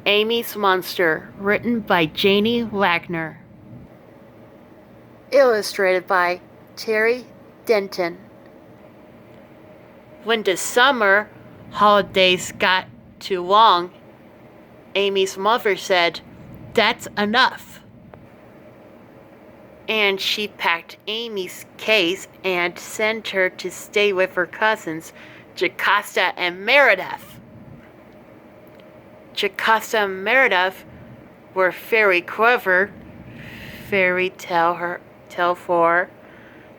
Amy's Monster, written by Janie Wagner. Illustrated by Terry Denton. When the summer holidays got too long, Amy's mother said, "That's enough." And she packed Amy's case and sent her to stay with her cousins, Jocasta and Meredith. Jocasta and Meredith were very clever, fairy tale for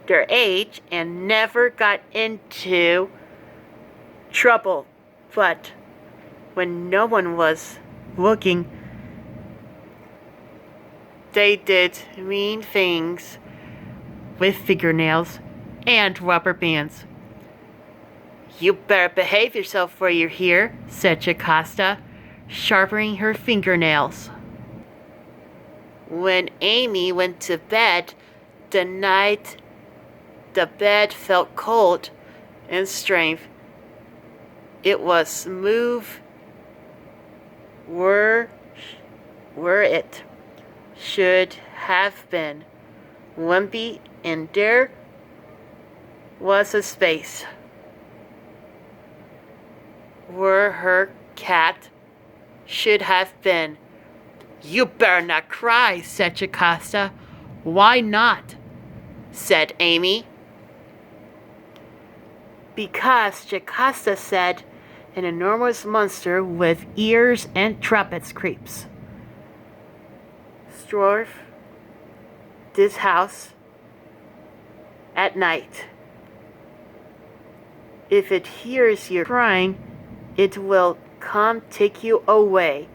their age, and never got into trouble. But when no one was looking, they did mean things with fingernails and rubber bands. "You better behave yourself while you're here," said Jocasta, sharpening her fingernails. When Amy went to bed, the night the bed felt cold and strange. It was smooth where it should have been, lumpy, and there was a space where her cat should have been. "You better not cry," said Jocasta. "Why not?" said Amy. Because Jocasta said an enormous monster with ears and trumpets creeps through this house at night. If it hears you crying, it will come take you away.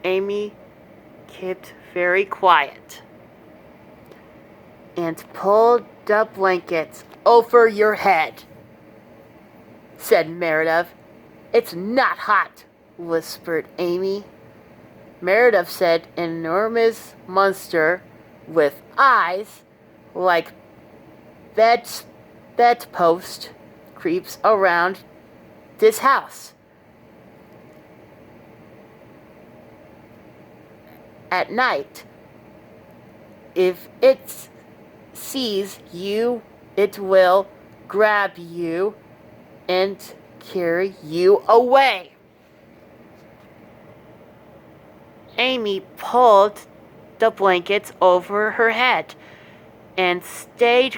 Amy kept very quiet and pulled the blankets over your head, said Meredith. "It's not hot," whispered Amy. Meredith said an enormous monster with eyes like bedpost creeps around this house at night. If it sees you, it will grab you and carry you away. Amy pulled the blankets over her head and stayed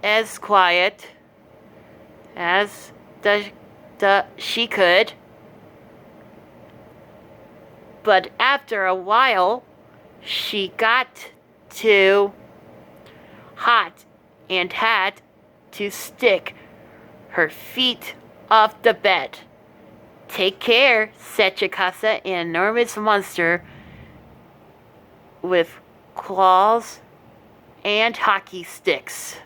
as quiet as she could. But after a while, she got too hot and had to stick her feet off the bed. "Take care," said Jocasta, an enormous monster with claws and hockey sticks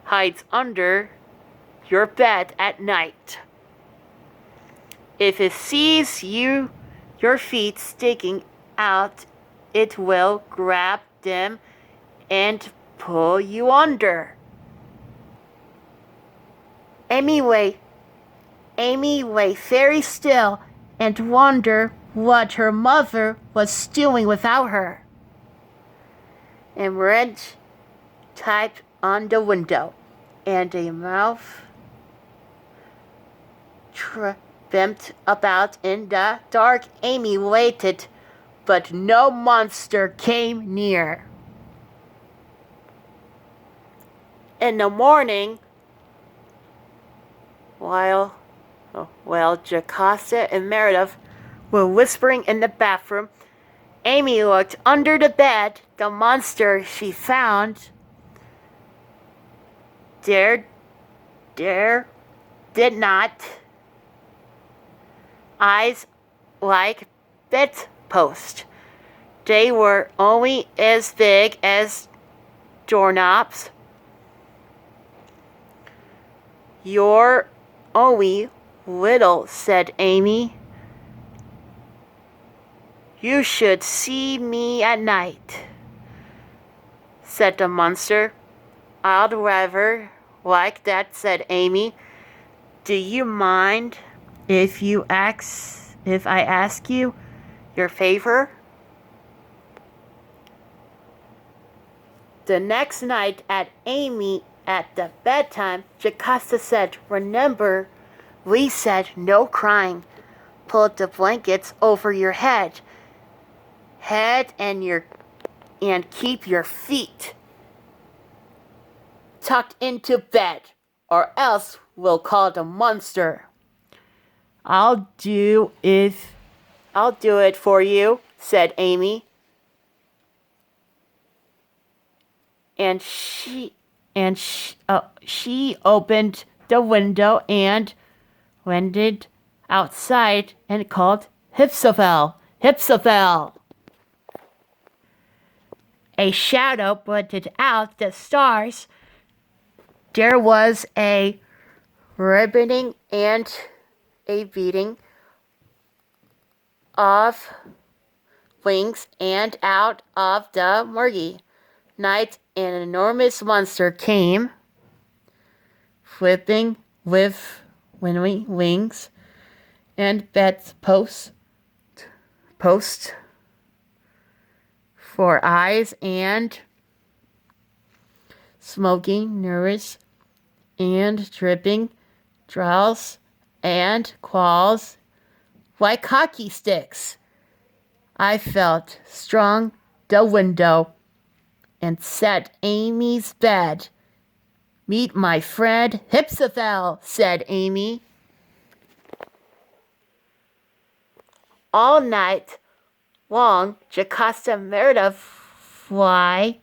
hides under your bed at night. If it sees your feet sticking out, it will grab them and pull you under. Amy lay very still and wondered what her mother was doing without her. And red typed on the window, and a mouse bumped about in the dark. Amy waited, but no monster came near. In the morning, while Jocasta and Meredith were whispering in the bathroom, Amy looked under the bed. The monster she found there did not eyes like bedposts. They were only as big as doorknobs. "You're only little," said Amy. "You should see me at night," said the monster. "I'd rather like that," said Amy. "Do you mind if you ask if I ask you your favor? The next night at the bedtime, Jocasta said, "Remember, we said no crying. Pull the blankets over your head and keep your feet tucked into bed, or else we'll call the monster." I'll do it for you," said Amy. She opened the window and went outside and called, "Hipsophel, Hipsophel." A shadow blotted out the stars. There was a ribboning and a beating of wings, and out of the murky night an enormous monster came, flipping with wings and bedposts for eyes, and smoking nerves and dripping draws and claws like hockey sticks. I felt strong the window and set Amy's bed. "Meet my friend Hipsophel," said Amy. All night long, Jocasta Merida fly